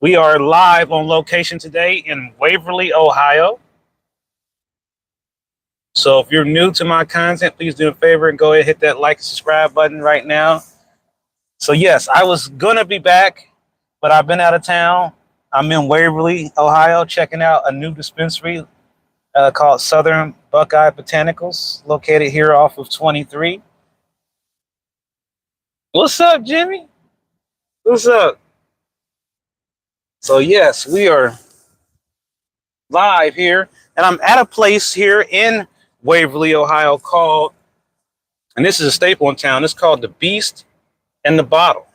We are live on location today in Waverly, Ohio. So if you're new to my content, please do a favor and go ahead and hit that like and subscribe button right now. So yes, I was gonna be back, but I've been out of town. I'm in Waverly, Ohio, checking out a new dispensary called Southern Buckeye Botanicals, located here off of 23. What's up, Jimmy? What's up? So yes, we are live here, and I'm at a place here in Waverly, Ohio called, and this is a staple in town, it's called the Beast in the Bottle.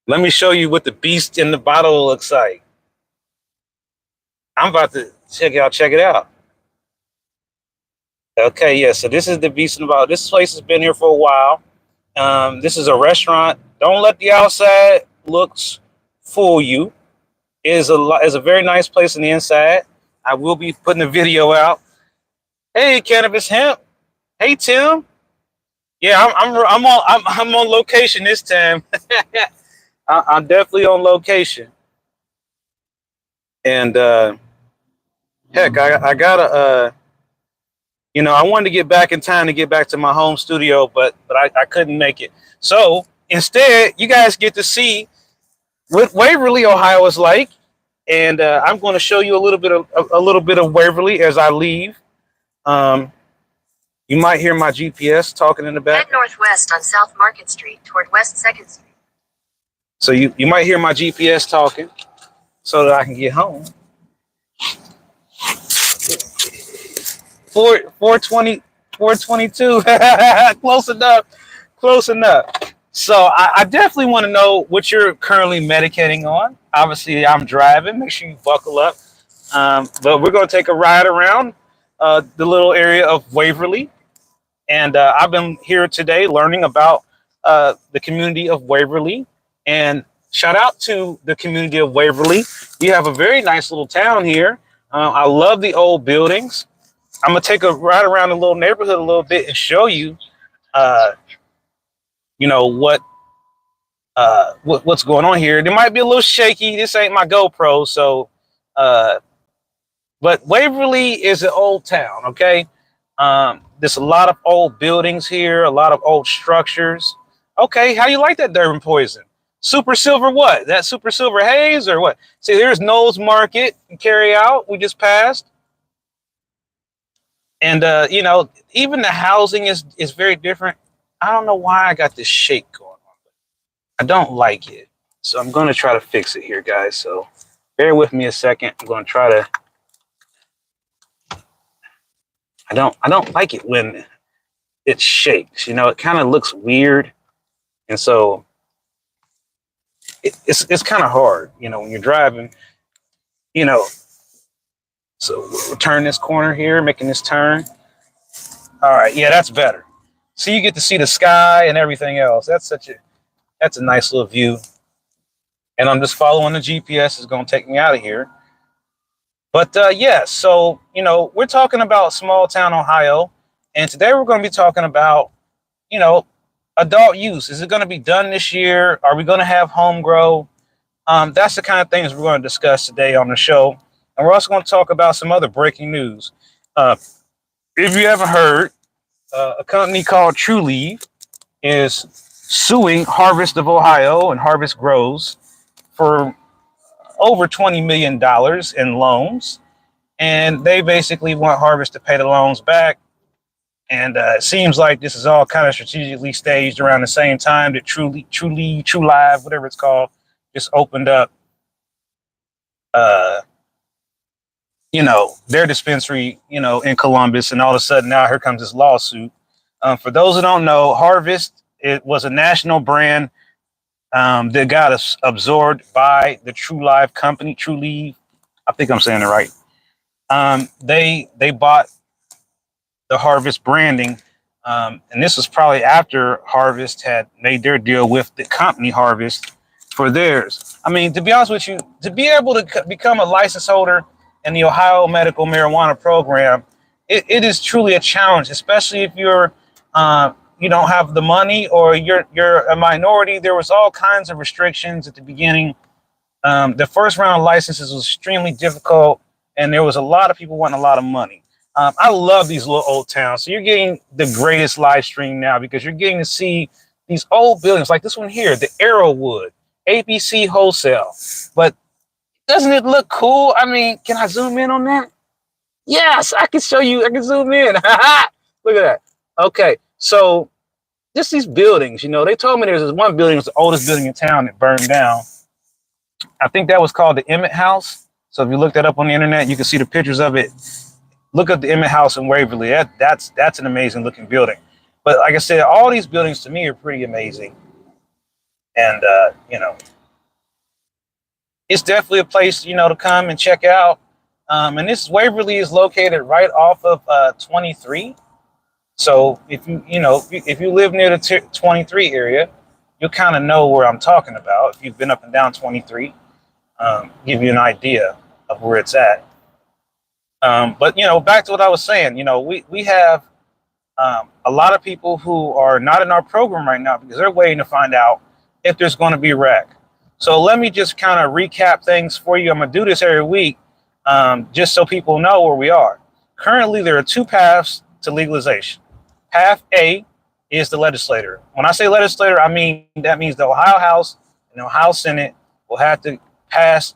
Let me show you what the Beast in the Bottle looks like. I'm about to check it out. Okay, yeah, so this is the Beast in the Bottle. This place has been here for a while. This is a restaurant. Don't let the outside looks fool you. It is a very nice place on the inside. I will be putting a video out. Hey, Cannabis Hemp. Hey, Tim. Yeah, I'm on location this time. I'm definitely on location. And heck, I gotta I wanted to get back in time to get back to my home studio, but I couldn't make it. So instead, you guys get to see what Waverly, Ohio is like, and I'm going to show you a little bit of Waverly as I leave. You might hear my GPS talking in the back. Head northwest on South Market Street toward West 2nd Street. So you might hear my GPS talking so that I can get home. 420, 422. Close enough. So I definitely want to know what you're currently medicating on. Obviously, I'm driving. Make sure you buckle up. But we're going to take a ride around the little area of Waverly. And I've been here today learning about the community of Waverly. And shout out to the community of Waverly. You have a very nice little town here. I love the old buildings. I'm going to take a ride around the little neighborhood a little bit and show you, what's going on here. It might be a little shaky. This ain't my GoPro. So, but Waverly is an old town, okay? There's a lot of old buildings here, a lot of old structures. Okay, how you like that Durban poison? Super silver what? That super silver haze or what? See, there's Knowles Market and Carry Out we just passed. And even the housing is very different. I don't know why I got this shake going on. I don't like it. So I'm going to try to fix it here, guys. So bear with me a second. I'm going to try to. I don't like it when it shakes. It kind of looks weird. And so it's kind of hard, when you're driving, So we'll turn this corner here, making this turn. All right, yeah, that's better. So you get to see the sky and everything else. That's a nice little view. And I'm just following the GPS. It's going to take me out of here. But so, we're talking about small town Ohio. And today we're going to be talking about, adult use. Is it going to be done this year? Are we going to have home grow? That's the kind of things we're going to discuss today on the show. And we're also going to talk about some other breaking news. If you haven't heard, a company called True Leaf is suing Harvest of Ohio and Harvest Grows for over $20 million in loans. And they basically want Harvest to pay the loans back. And it seems like this is all kind of strategically staged around the same time that True Live, whatever it's called, just opened up their dispensary, in Columbus, and all of a sudden now here comes this lawsuit. For those who don't know, Harvest, it was a national brand that got absorbed by the True Live company, True Leaf. I think I'm saying it right. They bought the Harvest branding, and this was probably after Harvest had made their deal with the company Harvest for theirs. I mean, to be honest with you, to be able to become a license holder in the Ohio medical marijuana program, it is truly a challenge, especially if you're you don't have the money or you're a minority. There was all kinds of restrictions at the beginning The first round of licenses was extremely difficult, and there was a lot of people wanting a lot of money. I love these little old towns. So you're getting the greatest live stream now because you're getting to see these old buildings like this one here, the Arrowwood, ABC Wholesale. But doesn't it look cool? I mean, can I zoom in on that? Yes, I can show you. I can zoom in. Look at that. Okay, so just these buildings, they told me there's this one building, was the oldest building in town that burned down. I think that was called the Emmett House. So if you look that up on the internet, you can see the pictures of it. Look up the Emmett House in Waverly. That's an amazing looking building. But like I said, all these buildings to me are pretty amazing. And, it's definitely a place, to come and check out. And this Waverly is located right off of 23. So if you live near the 23 area, you'll kind of know where I'm talking about. If you've been up and down 23, give you an idea of where it's at. But back to what I was saying. We have a lot of people who are not in our program right now because they're waiting to find out if there's going to be a rec. So let me just kind of recap things for you. I'm going to do this every week just so people know where we are. Currently, there are two paths to legalization. Path A is the legislator. When I say legislator, I mean that means the Ohio House and the Ohio Senate will have to pass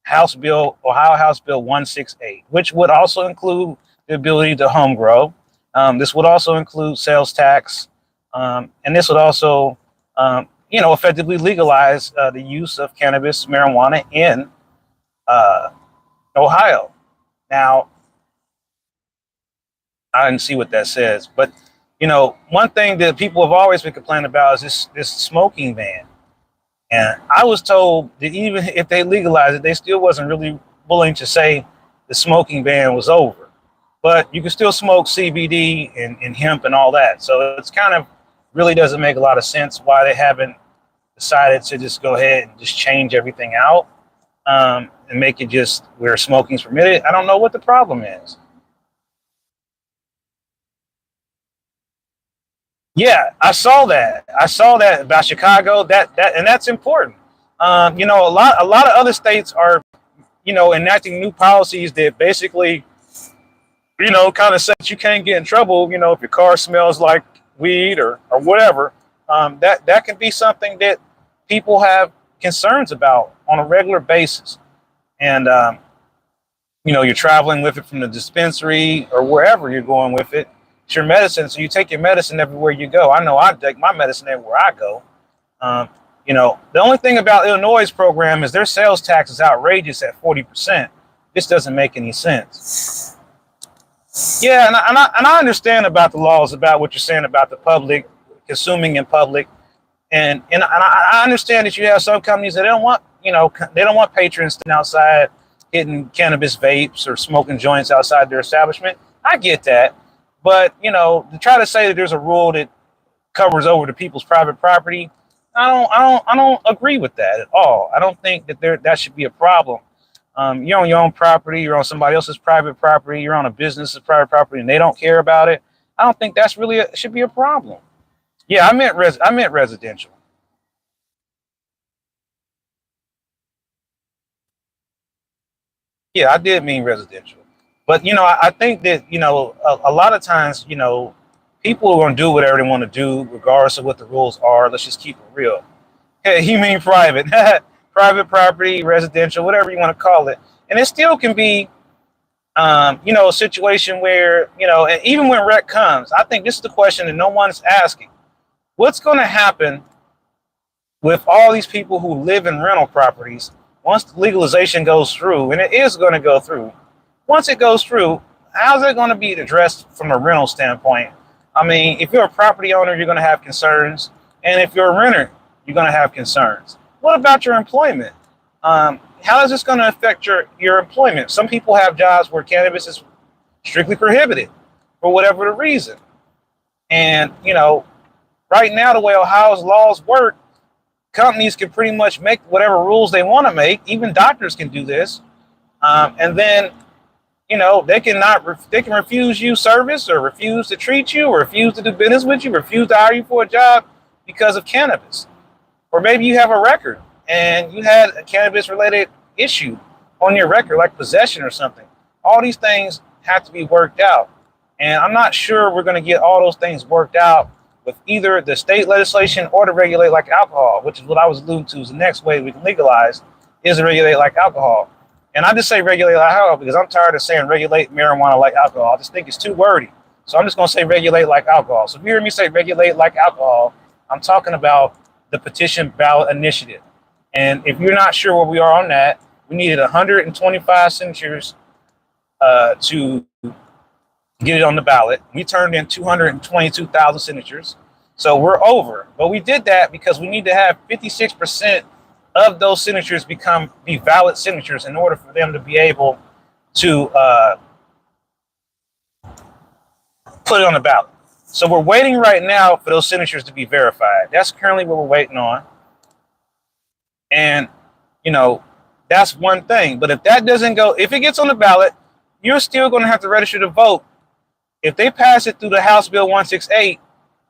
Ohio House Bill 168, which would also include the ability to home grow. This would also include sales tax, and this would also effectively legalize the use of cannabis, marijuana in Ohio. Now, I didn't see what that says, but one thing that people have always been complaining about is this smoking ban. And I was told that even if they legalized it, they still wasn't really willing to say the smoking ban was over. But you can still smoke CBD and hemp and all that. So it's kind of really doesn't make a lot of sense why they haven't decided to just go ahead and just change everything out and make it just where smoking is permitted. I don't know what the problem is. Yeah, I saw that. I saw that about Chicago. And that's important. A lot of other states are, enacting new policies that basically, kind of says you can't get in trouble. If your car smells like weed or whatever. That can be something that people have concerns about on a regular basis. And you're traveling with it from the dispensary or wherever you're going with it. It's your medicine, so you take your medicine everywhere you go. I know I take my medicine everywhere I go. The only thing about Illinois' program is their sales tax is outrageous at 40%. This doesn't make any sense. Yeah, and I understand about the laws, about what you're saying about the public, consuming in public. And I understand that you have some companies that don't want patrons sitting outside hitting cannabis vapes or smoking joints outside their establishment. I get that. But, to try to say that there's a rule that covers over the people's private property, I don't agree with that at all. I don't think that that should be a problem. You're on your own property, you're on somebody else's private property, you're on a business's private property, and they don't care about it. I don't think that's really should be a problem. Yeah, I meant residential. Yeah, I did mean residential. But I think that a lot of times people are going to do whatever they want to do, regardless of what the rules are. Let's just keep it real. Hey, you mean private, private property, residential, whatever you want to call it, and it still can be, a situation where and even when rec comes, I think this is the question that no one's asking: what's going to happen with all these people who live in rental properties once the legalization goes through, and it is going to go through? Once it goes through, how's it going to be addressed from a rental standpoint? I mean, if you're a property owner, you're going to have concerns. And if you're a renter, you're going to have concerns. What about your employment? How is this going to affect your employment? Some people have jobs where cannabis is strictly prohibited for whatever the reason. And, right now, the way Ohio's laws work, companies can pretty much make whatever rules they want to make. Even doctors can do this. And then they can refuse you service or refuse to treat you or refuse to do business with you, refuse to hire you for a job because of cannabis. Or maybe you have a record and you had a cannabis related issue on your record, like possession or something. All these things have to be worked out. And I'm not sure we're going to get all those things worked out with either the state legislation or to regulate like alcohol, which is what I was alluding to. Is the next way we can legalize is to regulate like alcohol. And I just say regulate like alcohol because I'm tired of saying regulate marijuana like alcohol. I just think it's too wordy. So I'm just going to say regulate like alcohol. So if you hear me say regulate like alcohol, I'm talking about the petition ballot initiative. And if you're not sure where we are on that, we needed 125 signatures to get it on the ballot. We turned in 222,000 signatures. So we're over. But we did that because we need to have 56% of those signatures be valid signatures in order for them to be able to put it on the ballot. So we're waiting right now for those signatures to be verified. That's currently what we're waiting on. And, you know, that's one thing. But if that doesn't go, if it gets on the ballot, you're still going to have to register to vote. If they pass it through the House Bill 168,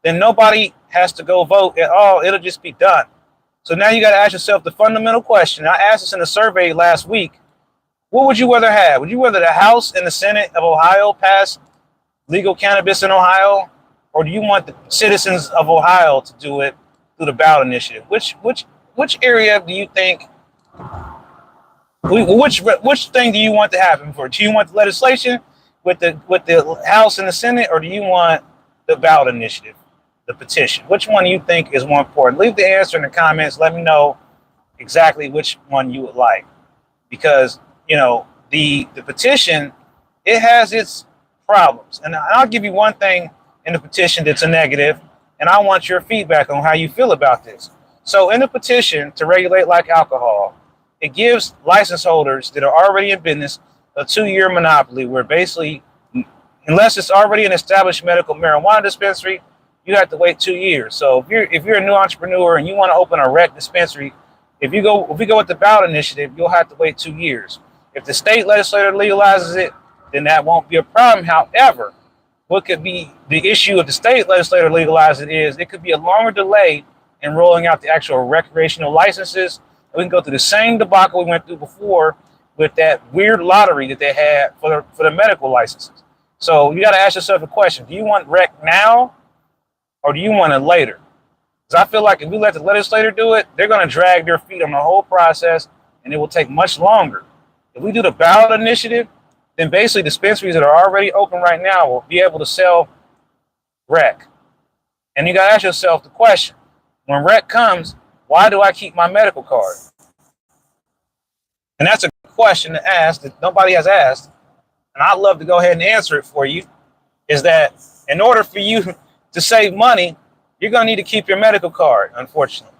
then nobody has to go vote at all. It'll just be done. So now you got to ask yourself the fundamental question. I asked this in a survey last week. What would you rather have? Would you rather the House and the Senate of Ohio pass legal cannabis in Ohio? Or do you want the citizens of Ohio to do it through the ballot initiative? Which area do you think, which thing do you want to happen for? Do you want the legislation with the House and the Senate, or do you want the ballot initiative, the petition? Which one do you think is more important? Leave the answer in the comments. Let me know exactly which one you would like. Because, you know, the petition, it has its problems. And I'll give you one thing in the petition that's a negative, and I want your feedback on how you feel about this. So in the petition to regulate like alcohol, it gives license holders that are already in business a 2-year monopoly where basically, unless it's already an established medical marijuana dispensary, you have to wait 2 years. So if you're a new entrepreneur and you want to open a rec dispensary, if we go with the ballot initiative, you'll have to wait 2 years. If the state legislature legalizes it, then that won't be a problem. However, what could be the issue if the state legislature legalizes it is it could be a longer delay in rolling out the actual recreational licenses. We can go through the same debacle we went through before with that weird lottery that they had for the medical licenses. So you got to ask yourself a question. Do you want rec now or do you want it later? Because I feel like if we let the legislator do it, they're going to drag their feet on the whole process and it will take much longer. If we do the ballot initiative, then basically dispensaries that are already open right now will be able to sell rec. And you got to ask yourself the question, when rec comes, why do I keep my medical card? And that's a question to ask that nobody has asked. And I'd love to go ahead and answer it for you, is that in order for you to save money, you're going to need to keep your medical card, unfortunately.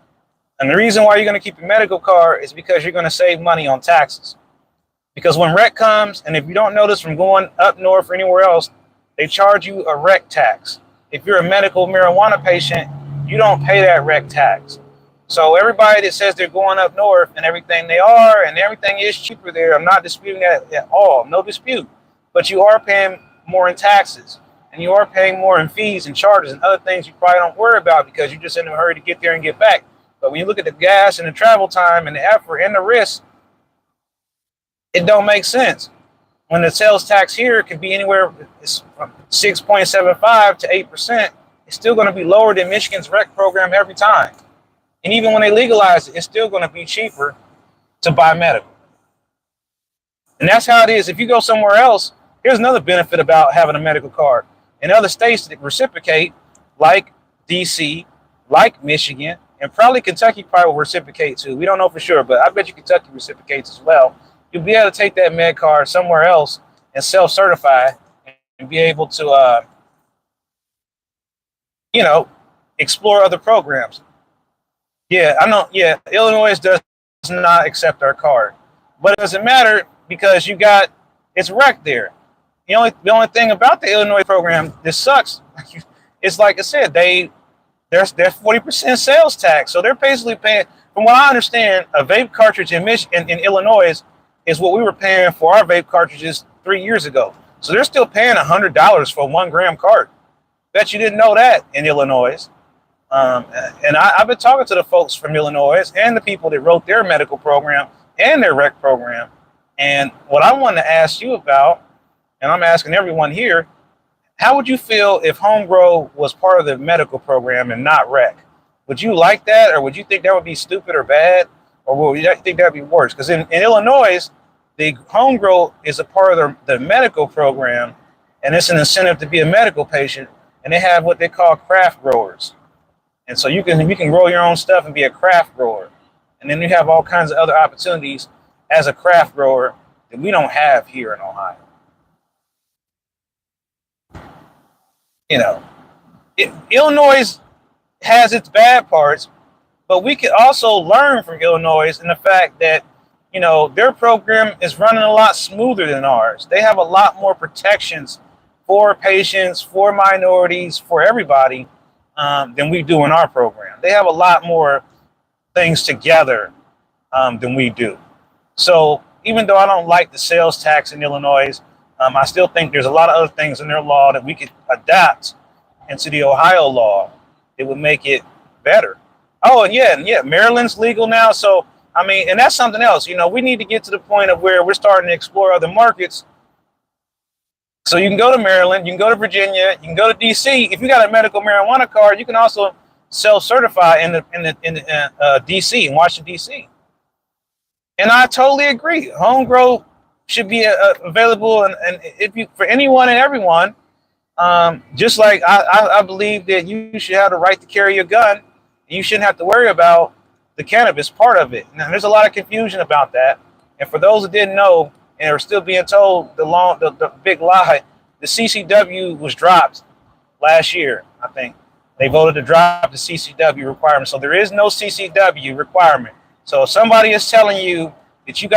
And the reason why you're going to keep your medical card is because you're going to save money on taxes. Because when rec comes, and if you don't notice from going up north or anywhere else, they charge you a rec tax. If you're a medical marijuana patient, you don't pay that rec tax. So everybody that says they're going up north and everything they are, and everything is cheaper there, I'm not disputing that at all, no dispute. But you are paying more in taxes, and you are paying more in fees and charges and other things you probably don't worry about because you're just in a hurry to get there and get back. But when you look at the gas and the travel time and the effort and the risk, it don't make sense. When the sales tax here can be anywhere from 6.75 to 8%, it's still going to be lower than Michigan's rec program every time. And even when they legalize it, it's still going to be cheaper to buy medical. And that's how it is. If you go somewhere else, here's another benefit about having a medical card. In other states that reciprocate, like DC, like Michigan, and probably Kentucky probably will reciprocate too. We don't know for sure, but I bet you Kentucky reciprocates as well. You'll be able to take that med card somewhere else and self-certify and be able to, explore other programs. Yeah, I know. Yeah, Illinois does not accept our card, but it doesn't matter because it's rec there. The only thing about the Illinois program that sucks, it's like I said, there's 40% sales tax, so they're basically paying. From what I understand, a vape cartridge in Illinois is what we were paying for our vape cartridges 3 years ago. So they're still paying $100 for a 1 gram cart. Bet you didn't know that in Illinois. And I've been talking to the folks from Illinois and the people that wrote their medical program and their rec program. And what I want to ask you about, and I'm asking everyone here, how would you feel if home grow was part of the medical program and not rec? Would you like that, or would you think that would be stupid or bad, or would you think that would be worse? Because in Illinois, the home grow is a part of the medical program, and it's an incentive to be a medical patient, and they have what they call craft growers. And so you can grow your own stuff and be a craft grower. And then you have all kinds of other opportunities as a craft grower that we don't have here in Ohio. You know, Illinois has its bad parts, but we could also learn from Illinois in the fact that, you know, their program is running a lot smoother than ours. They have a lot more protections for patients, for minorities, for everybody than we do in our program. They have a lot more things together than we do. So even though I don't like the sales tax in Illinois, I still think there's a lot of other things in their law that we could adapt into the Ohio law that would make it better. Oh, and yeah, Maryland's legal now. So, I mean, and that's something else. You know, we need to get to the point of where we're starting to explore other markets. So you can go to Maryland, you can go to Virginia, you can go to DC. If you got a medical marijuana card, you can also self-certify in DC, in Washington, DC. And I totally agree. Home grow should be available, and if you, for anyone and everyone. Just like I believe that you should have the right to carry a gun. You shouldn't have to worry about the cannabis part of it. Now, there's a lot of confusion about that. And for those that didn't know and are still being told the big lie, the CCW was dropped last year, I think. They voted to drop the CCW requirement. So there is no CCW requirement. So if somebody is telling you that you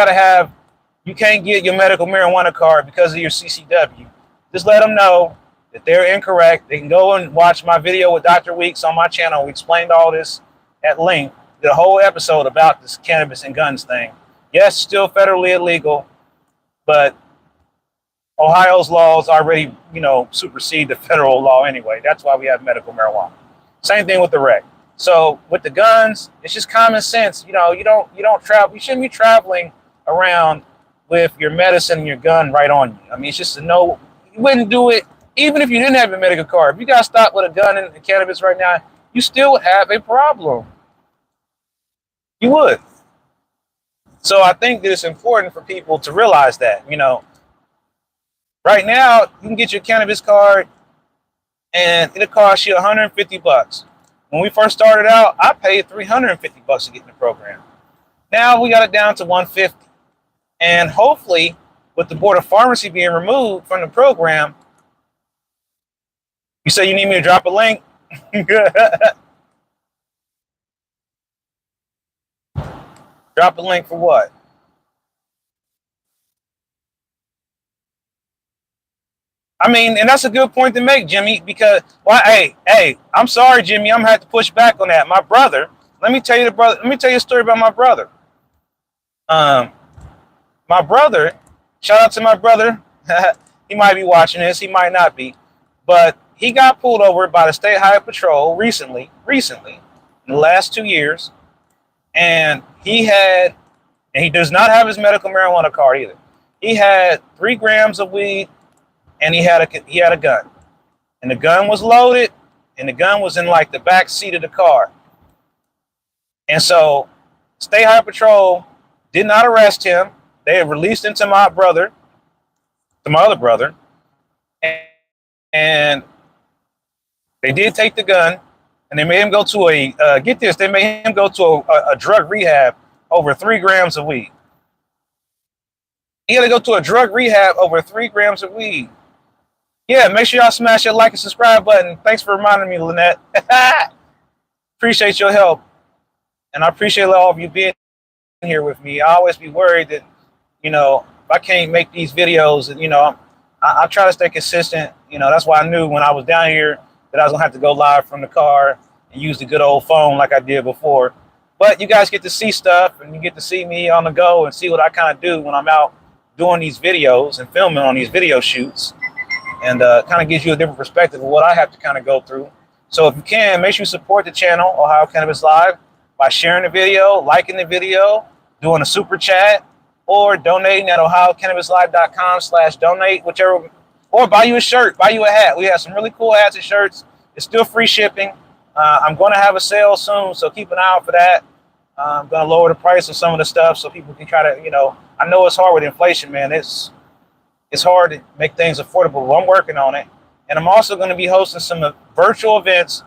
can't get your medical marijuana card because of your CCW, just let them know that they're incorrect. They can go and watch my video with Dr. Weeks on my channel. We explained all this at length, the whole episode about this cannabis and guns thing. Yes, still federally illegal, but Ohio's laws already, supersede the federal law anyway. That's why we have medical marijuana. Same thing with the rec. So with the guns, it's just common sense. You don't travel. You shouldn't be traveling around with your medicine and your gun right on you. I mean, it's just you wouldn't do it even if you didn't have a medical card. If you got stopped with a gun and cannabis right now, you still would have a problem. You would. So I think that it's important for people to realize that, right now you can get your cannabis card and it'll cost you $150. When we first started out, I paid $350 to get in the program. Now we got it down to $150. And hopefully with the Board of Pharmacy being removed from the program, you say you need me to drop a link? Drop a link for what? I mean, and that's a good point to make, Jimmy, because, hey, I'm sorry, Jimmy, I'm gonna have to push back on that. My brother, let me tell you a story about my brother. My brother, shout out to my brother. He might be watching this, he might not be, but he got pulled over by the State Highway Patrol recently, in the last 2 years, and he does not have his medical marijuana card either. He had 3 grams of weed, and he had a gun, and the gun was loaded, and the gun was in like the back seat of the car. And so State Highway Patrol did not arrest him. They had released him to my other brother, and they did take the gun, and they made him go to they made him go to a drug rehab over 3 grams of weed. He had to go to a drug rehab over 3 grams of weed. Yeah, make sure y'all smash that like and subscribe button. Thanks for reminding me, Lynette. Appreciate your help. And I appreciate all of you being here with me. I always be worried that, if I can't make these videos, and, I try to stay consistent. That's why I knew when I was down here that I was going to have to go live from the car and use the good old phone like I did before. But you guys get to see stuff, and you get to see me on the go and see what I kind of do when I'm out doing these videos and filming on these video shoots. And kind of gives you a different perspective of what I have to kind of go through. So if you can, make sure you support the channel, Ohio Cannabis Live, by sharing the video, liking the video, doing a super chat, or donating at ohiocannabislive.com/donate, whichever, or buy you a shirt, buy you a hat. We have some really cool hats and shirts. It's still free shipping. I'm going to have a sale soon, so keep an eye out for that. I'm going to lower the price of some of the stuff so people can try to, I know it's hard with inflation, man. It's hard to make things affordable, but I'm working on it. And I'm also going to be hosting some virtual events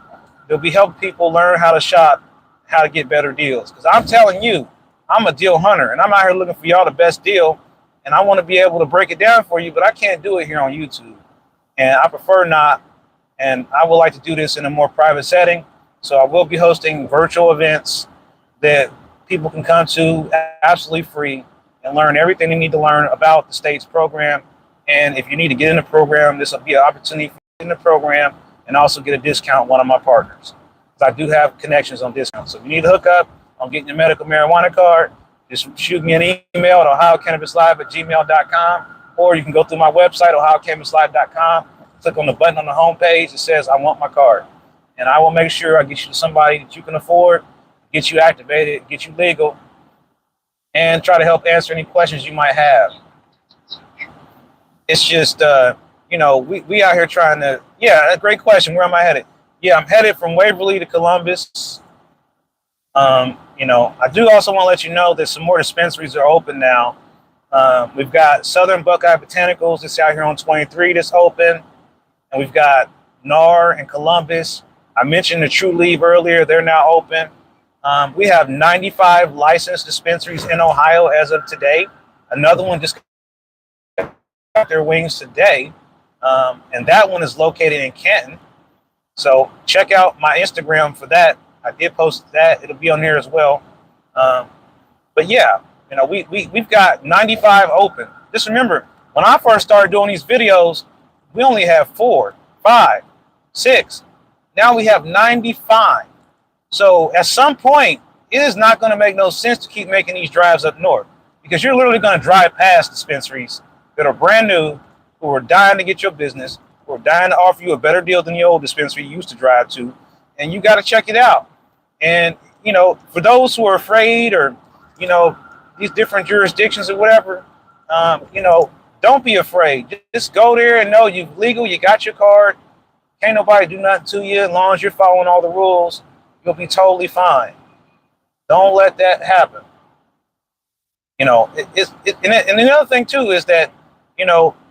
that'll be helping people learn how to shop, how to get better deals. Because I'm telling you, I'm a deal hunter, and I'm out here looking for y'all the best deal. And I want to be able to break it down for you, but I can't do it here on YouTube. And I prefer not. And I would like to do this in a more private setting. So I will be hosting virtual events that people can come to absolutely free and learn everything they need to learn about the state's program. And if you need to get in the program, this will be an opportunity for you to get in the program and also get a discount with one of my partners. Because I do have connections on discounts. So if you need to hook up on getting your medical marijuana card, just shoot me an email at ohiocannabislive@gmail.com, or you can go through my website, ohiocannabislive.com, click on the button on the homepage that says, I want my card. And I will make sure I get you to somebody that you can afford, get you activated, get you legal, and try to help answer any questions you might have. It's just, we out here trying to, a great question. Where am I headed? Yeah, I'm headed from Waverly to Columbus. I do also want to let you know that some more dispensaries are open now. We've got Southern Buckeye Botanicals that's out here on 23 that's open. And we've got NAR and Columbus. I mentioned the True Leave earlier. They're now open. We have 95 licensed dispensaries in Ohio as of today. Another one just got their wings today. And that one is located in Canton. So check out my Instagram for that. I did post that. It'll be on there as well. But yeah, we've got 95 open. Just remember, when I first started doing these videos, we only have 4, 5, 6. Now we have 95. So at some point, it is not going to make no sense to keep making these drives up north, because you're literally going to drive past dispensaries that are brand new, who are dying to get your business, who are dying to offer you a better deal than the old dispensary you used to drive to, and you got to check it out. And, for those who are afraid, or, these different jurisdictions or whatever, don't be afraid. Just go there and know you're legal, you got your card. Can't nobody do nothing to you as long as you're following all the rules. You'll be totally fine. Don't let that happen. And the other thing too is that,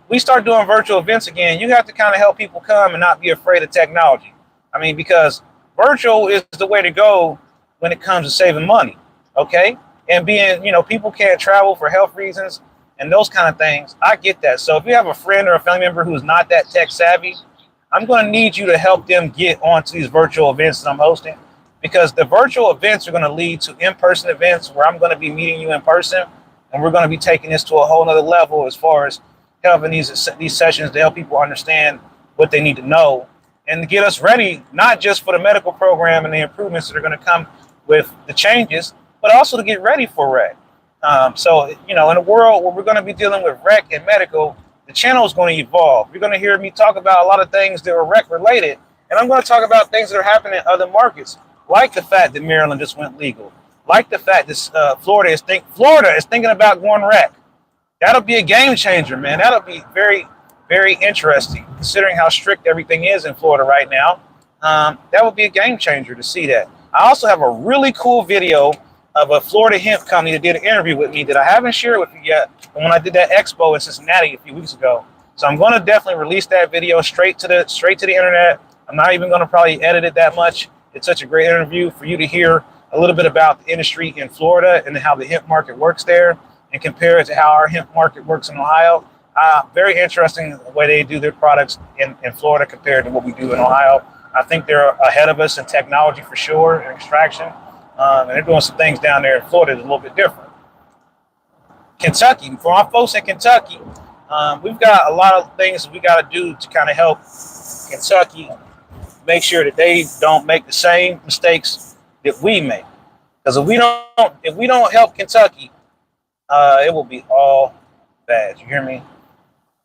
we start doing virtual events again. You have to kind of help people come and not be afraid of technology. I mean, because virtual is the way to go when it comes to saving money. Okay. And being, people can't travel for health reasons and those kind of things. I get that. So if you have a friend or a family member who's not that tech savvy, I'm going to need you to help them get onto these virtual events that I'm hosting, because the virtual events are going to lead to in-person events where I'm going to be meeting you in person, and we're going to be taking this to a whole nother level as far as having these sessions to help people understand what they need to know and to get us ready, not just for the medical program and the improvements that are going to come with the changes, but also to get ready for rec. So, in a world where we're going to be dealing with rec and medical, the channel is going to evolve. You're going to hear me talk about a lot of things that are rec related, and I'm going to talk about things that are happening in other markets, like the fact that Maryland just went legal, like the fact that Florida is thinking about going rec. That'll be a game changer, man. That'll be very, very interesting, considering how strict everything is in Florida right now. That would be a game changer to see that. I also have a really cool video of a Florida hemp company that did an interview with me that I haven't shared with you yet from when I did that expo in Cincinnati a few weeks ago. So I'm going to definitely release that video straight to the internet. I'm not even going to probably edit it that much. It's such a great interview for you to hear a little bit about the industry in Florida and how the hemp market works there, and compare it to how our hemp market works in Ohio. Very interesting the way they do their products in Florida compared to what we do in Ohio. I think they're ahead of us in technology for sure, and extraction. And they're doing some things down there in Florida that's a little bit different. Kentucky, for our folks in Kentucky, we've got a lot of things we got to do to kind of help Kentucky make sure that they don't make the same mistakes that we make. Because if we don't help Kentucky, it will be all bad. You hear me?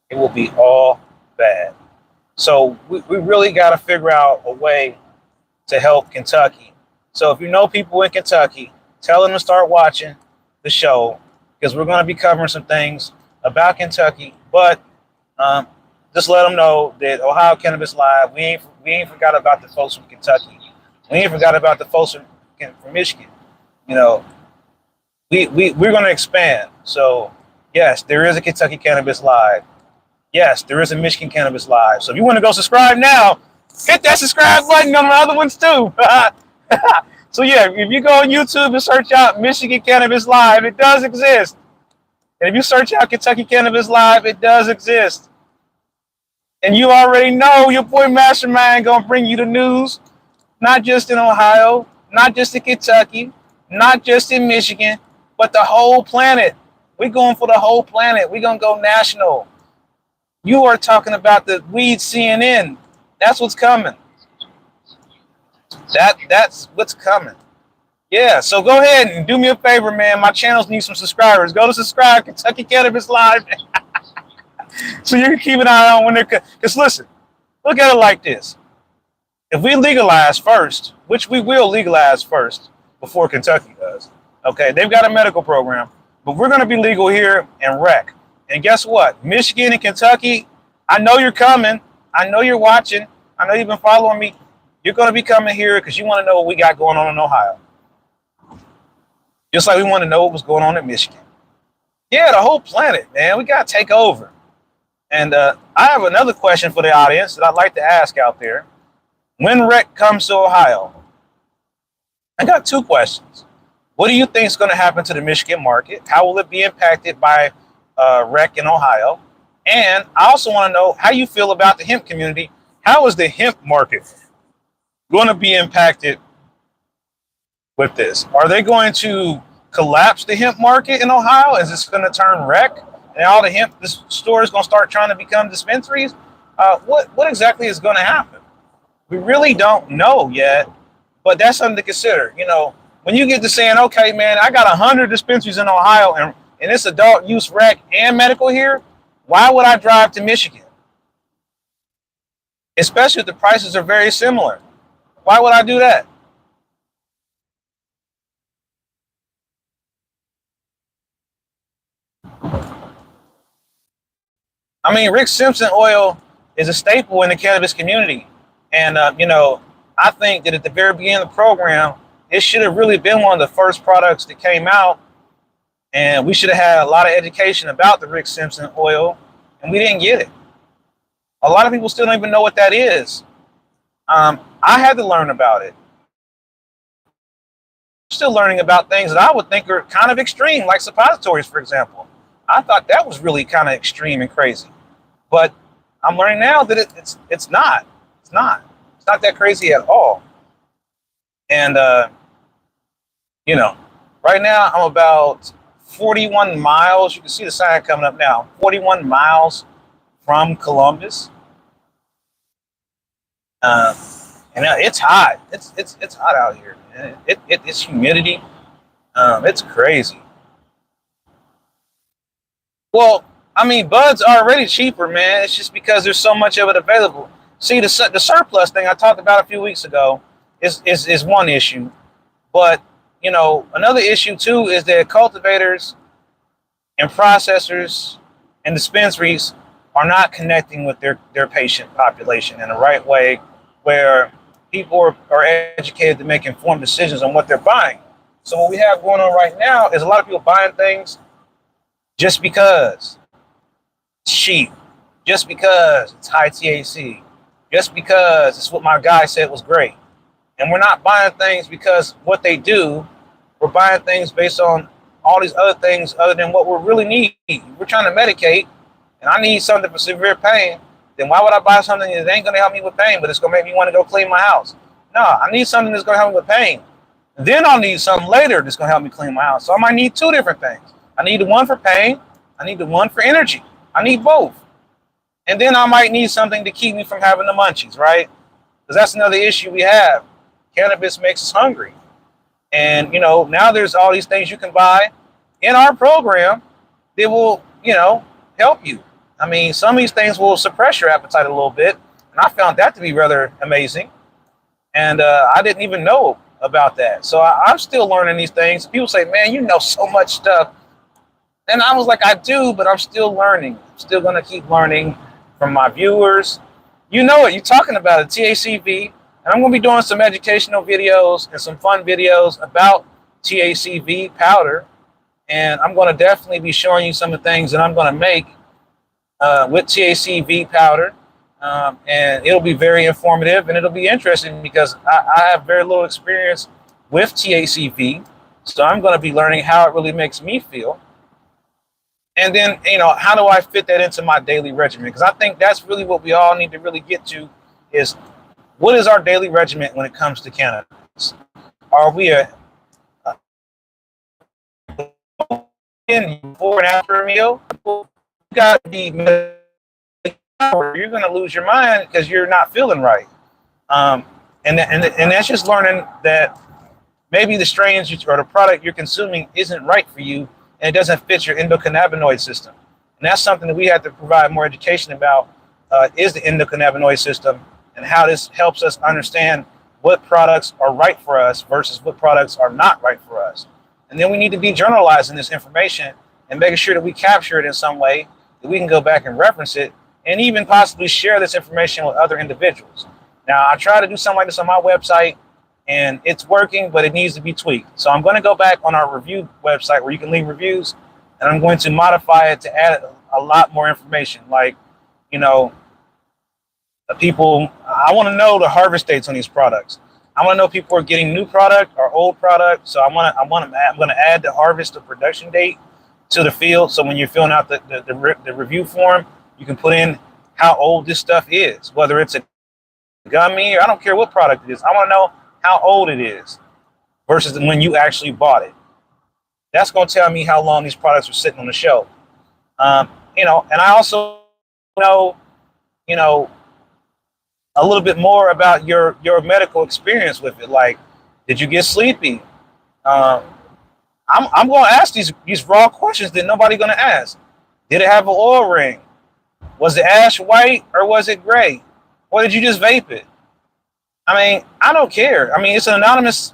It will be all bad. So we really got to figure out a way to help Kentucky. So if you know people in Kentucky, tell them to start watching the show because we're going to be covering some things about Kentucky. But just let them know that Ohio Cannabis Live, we ain't forgot about the folks from Kentucky. We ain't forgot about the folks from Michigan. You know, we're going to expand. So yes, there is a Kentucky Cannabis Live. Yes, there is a Michigan Cannabis Live. So if you want to go subscribe now, hit that subscribe button on the other ones too. So yeah, if you go on YouTube and search out Michigan Cannabis Live, it does exist. And if you search out Kentucky Cannabis Live, it does exist. And you already know your boy Mastermind gonna bring you the news, not just in Ohio, not just in Kentucky, not just in Michigan, but the whole planet. We're going for the whole planet. We're gonna go national. You are talking about the weed CNN. That's what's coming. That's what's coming. Yeah, so go ahead and do me a favor, man. My channels need some subscribers. Go to subscribe, Kentucky Cannabis Live. So you can keep an eye on when they're... Because listen, look at it like this. If we legalize first, which we will legalize first before Kentucky does, okay, they've got a medical program, but we're going to be legal here in rec. And guess what? Michigan and Kentucky, I know you're coming. I know you're watching. I know you've been following me. You're going to be coming here because you want to know what we got going on in Ohio. Just like we want to know what was going on in Michigan. Yeah, the whole planet, man. We got to take over. And I have another question for the audience that I'd like to ask out there. When rec comes to Ohio, I got two questions. What do you think is going to happen to the Michigan market? How will it be impacted by rec in Ohio? And I also want to know how you feel about the hemp community. How is the hemp market going to be impacted with this? Are they going to collapse the hemp market in Ohio? Is this going to turn rec? And all the hemp stores going to start trying to become dispensaries? What exactly is going to happen? We really don't know yet, but that's something to consider. You know, when you get to saying, okay, man, I got 100 dispensaries in Ohio and it's adult use rec and medical here, why would I drive to Michigan? Especially if the prices are very similar. Why would I do that? I mean, Rick Simpson oil is a staple in the cannabis community. And, you know, I think that at the very beginning of the program, it should have really been one of the first products that came out. And we should have had a lot of education about the Rick Simpson oil, and we didn't get it. A lot of people still don't even know what that is. I had to learn about it. Still learning about things that I would think are kind of extreme, like suppositories, for example. I thought that was really kind of extreme and crazy. But I'm learning now that it's not. It's not. It's not that crazy at all. And, you know, right now I'm about 41 miles. You can see the sign coming up now. 41 miles from Columbus. And it's hot. It's hot out here. It's humidity. It's crazy. Well, I mean, buds are already cheaper, man. It's just because there's so much of it available. See, the surplus thing I talked about a few weeks ago is one issue. But, you know, another issue, too, is that cultivators and processors and dispensaries are not connecting with their patient population in the right way where people are educated to make informed decisions on what they're buying. So what we have going on right now is a lot of people buying things just because it's cheap, just because it's high THC, just because it's what my guy said was great. And we're not buying things because what they do. We're buying things based on all these other things other than what we really need. We're trying to medicate, and I need something for severe pain. Then why would I buy something that ain't going to help me with pain, but it's going to make me want to go clean my house? No, I need something that's going to help me with pain. And then I'll need something later that's going to help me clean my house. So I might need two different things. I need the one for pain. I need the one for energy. I need both. And then I might need something to keep me from having the munchies, right? Because that's another issue we have. Cannabis makes us hungry. And, you know, now there's all these things you can buy in our program that will, you know, help you. I mean, some of these things will suppress your appetite a little bit. And I found that to be rather amazing. And I didn't even know about that. So I'm still learning these things. People say, man, you know so much stuff. And I was like, I do, but I'm still learning. I'm still going to keep learning from my viewers. You know it. You're talking about it, THCV. And I'm going to be doing some educational videos and some fun videos about THCV powder. And I'm going to definitely be showing you some of the things that I'm going to make with THCV powder. And it'll be very informative and it'll be interesting because I have very little experience with THCV. So I'm going to be learning how it really makes me feel. And then, how do I fit that into my daily regimen? Because I think that's really what we all need to really get to is what is our daily regimen when it comes to cannabis? Are we before and after a meal? You got to be, or you're going to lose your mind because you're not feeling right. And that's just learning that maybe the strains or the product you're consuming isn't right for you and it doesn't fit your endocannabinoid system. And that's something that we have to provide more education about is the endocannabinoid system and how this helps us understand what products are right for us versus what products are not right for us. And then we need to be journalizing this information and making sure that we capture it in some way that we can go back and reference it and even possibly share this information with other individuals. Now, I try to do something like this on my website, and it's working, but it needs to be tweaked. So I'm going to go back on our review website where you can leave reviews, and I'm going to modify it to add a lot more information. Like, people, I want to know the harvest dates on these products. I want to know if people are getting new product or old product. So I'm going to add the harvest or production date to the field. So when you're filling out the review form, you can put in how old this stuff is, whether it's a gummy or I don't care what product it is. I want to know how old it is versus when you actually bought it. That's going to tell me how long these products are sitting on the shelf. And I also know, a little bit more about your medical experience with it. Like, did you get sleepy? I'm going to ask these raw questions that nobody's going to ask. Did it have an oil ring? Was the ash white or was it gray? Or did you just vape it? I mean, I don't care. I mean, it's an anonymous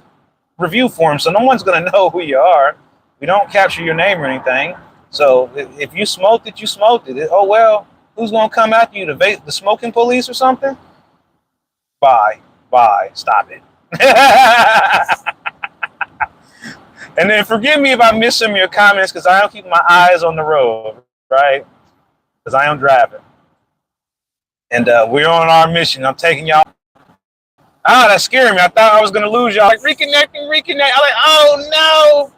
review form, so no one's going to know who you are. We don't capture your name or anything. So if you smoked it, you smoked it. Oh, well, who's going to come after you? The smoking police or something? Bye. Stop it. And then forgive me if I miss some of your comments because I don't keep my eyes on the road, right? Because I am driving. And we're on our mission. I'm taking y'all. That scared me. I thought I was going to lose y'all. Like, reconnect. I'm like, oh, no.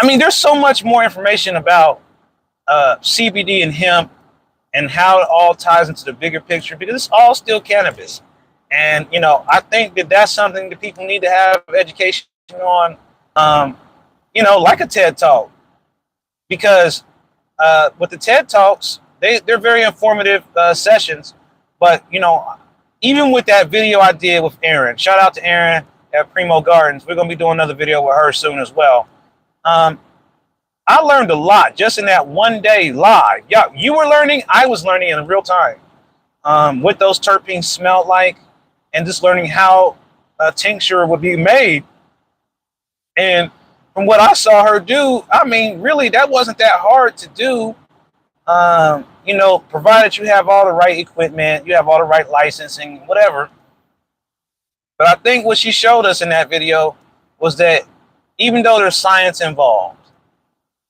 I mean, there's so much more information about CBD and hemp and how it all ties into the bigger picture because it's all still cannabis. And, I think that that's something that people need to have education on, like a TED Talk. Because with the TED Talks, they're very informative sessions. But, even with that video I did with Erin, shout out to Erin at Primo Gardens. We're going to be doing another video with her soon as well. I learned a lot just in that one day live. Yeah, you were learning. I was learning in real time what those terpenes smelled like and just learning how a tincture would be made. And from what I saw her do, I mean, really, that wasn't that hard to do. Provided you have all the right equipment, you have all the right licensing, whatever. But I think what she showed us in that video was that even though there's science involved,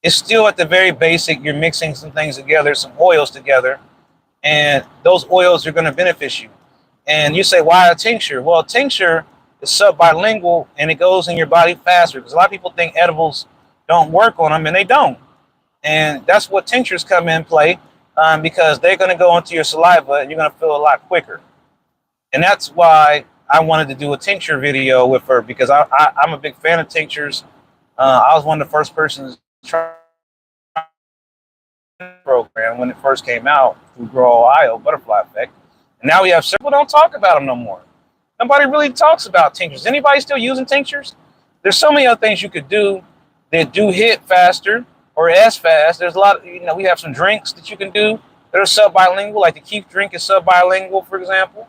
it's still at the very basic, you're mixing some things together, some oils together, and those oils are going to benefit you. And you say, why a tincture? Well, a tincture is subbilingual and it goes in your body faster because a lot of people think edibles don't work on them and they don't. And that's what tinctures come in play because they're going to go into your saliva and you're going to feel a lot quicker. And that's why I wanted to do a tincture video with her because I'm a big fan of tinctures. I was one of the first persons to try the program when it first came out through Grow Ohio, Butterfly Effect. And now we have several, don't talk about them no more. Nobody really talks about tinctures. Anybody still using tinctures? There's so many other things you could do that do hit faster or as fast. There's a lot of, we have some drinks that you can do that are sub-bilingual, like the Keep Drink is sub-bilingual, for example.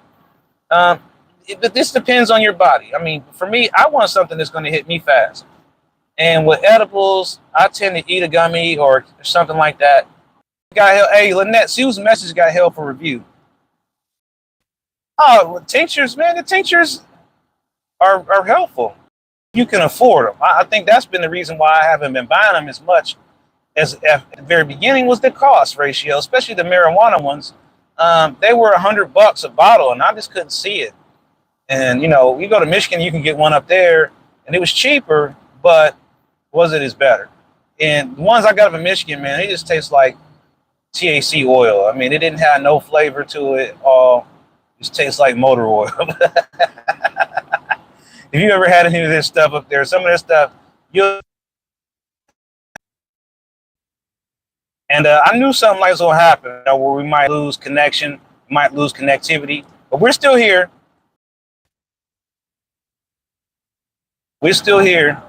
But this depends on your body. I mean, for me, I want something that's going to hit me fast. And with edibles, I tend to eat a gummy or something like that. Hey, Lynette, see whose message got held for review. Oh, well, tinctures, man, the tinctures are helpful. You can afford them. I think that's been the reason why I haven't been buying them as much as at the very beginning was the cost ratio, especially the marijuana ones. They were $100 a bottle, and I just couldn't see it. And you know, you go to Michigan, you can get one up there, and it was cheaper, but was it as better? And the ones I got up in Michigan, man, they just taste like THC oil. I mean, it didn't have no flavor to it. All just tastes like motor oil. If you ever had any of this stuff up there, some of this stuff, I knew something like this will happen, you know, where we might lose connection, might lose connectivity, but we're still here. We're still here.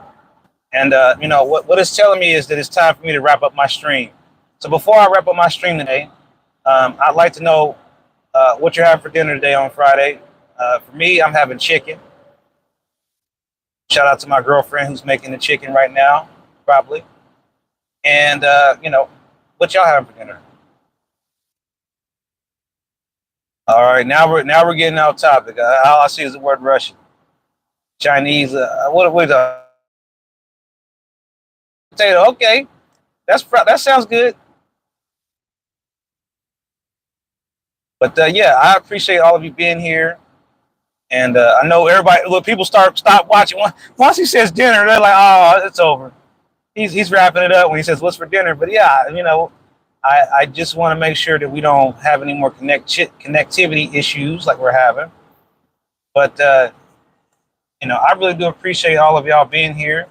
And, you know, what it's telling me is that it's time for me to wrap up my stream. So before I wrap up my stream today, I'd like to know what you're having for dinner today on Friday. For me, I'm having chicken. Shout out to my girlfriend who's making the chicken right now, probably. And, you know, what y'all having for dinner? All right, now we're getting off topic. All I see is the word Russian, Chinese. What potato? Okay, that sounds good. But yeah, I appreciate all of you being here, and I know everybody. Look, people stop watching once he says dinner. They're like, oh, it's over. He's wrapping it up when he says what's for dinner. But yeah, you know, I just want to make sure that we don't have any more connectivity issues like we're having. But you know, I really do appreciate all of y'all being here.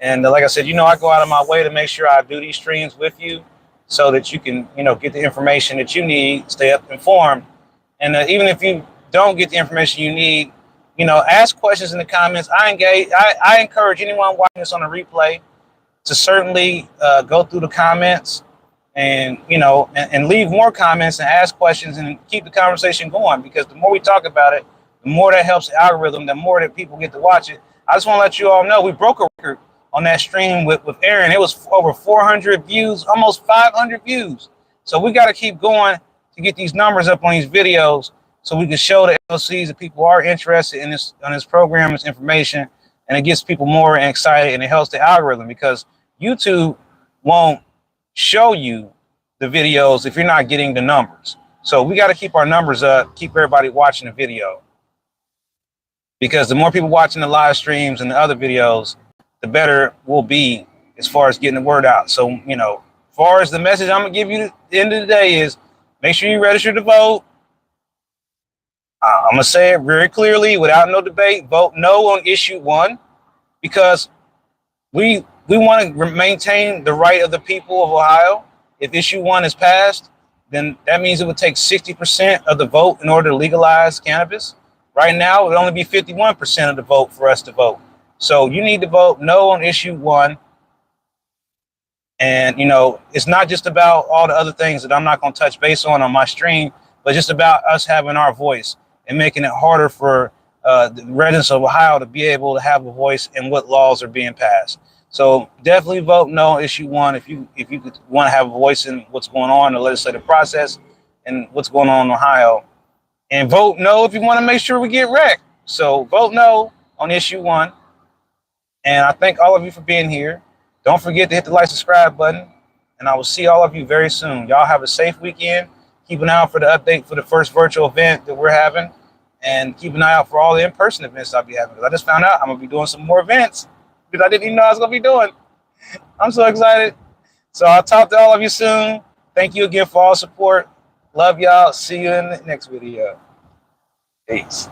And like I said, you know, I go out of my way to make sure I do these streams with you so that you can, you know, get the information that you need, stay up informed. And even if you don't get the information you need, you know, ask questions in the comments. I encourage anyone watching this on a replay to certainly go through the comments and, you know, and leave more comments and ask questions and keep the conversation going, because the more we talk about it, the more that helps the algorithm, the more that people get to watch it. I just want to let you all know we broke a record on that stream with Aaron. It was over 400 views, almost 500 views. So we got to keep going to get these numbers up on these videos so we can show the LCs that people are interested in this program, this information, and it gets people more excited and it helps the algorithm, because YouTube won't show you the videos if you're not getting the numbers. So we got to keep our numbers up, keep everybody watching the video, because the more people watching the live streams and the other videos, the better we'll be as far as getting the word out. So, you know, as far as the message I'm going to give you at the end of the day is make sure you register to vote. I'm going to say it very clearly without no debate. Vote no on issue 1, because we want to maintain the right of the people of Ohio. If issue 1 is passed, then that means it would take 60% of the vote in order to legalize cannabis. Right now, it would only be 51% of the vote for us to vote. So you need to vote no on issue 1. And, you know, it's not just about all the other things that I'm not going to touch base on my stream, but just about us having our voice and making it harder for the residents of Ohio to be able to have a voice in what laws are being passed. So definitely vote no on issue 1 if you want to have a voice in what's going on in the legislative process and what's going on in Ohio. And vote no if you want to make sure we get wrecked. So vote no on issue 1. And I thank all of you for being here. Don't forget to hit the like, subscribe button. And I will see all of you very soon. Y'all have a safe weekend. Keep an eye out for the update for the first virtual event that we're having. And keep an eye out for all the in-person events I'll be having. Because I just found out I'm going to be doing some more events that I didn't even know I was going to be doing. I'm so excited. So I'll talk to all of you soon. Thank you again for all support. Love y'all. See you in the next video. Peace.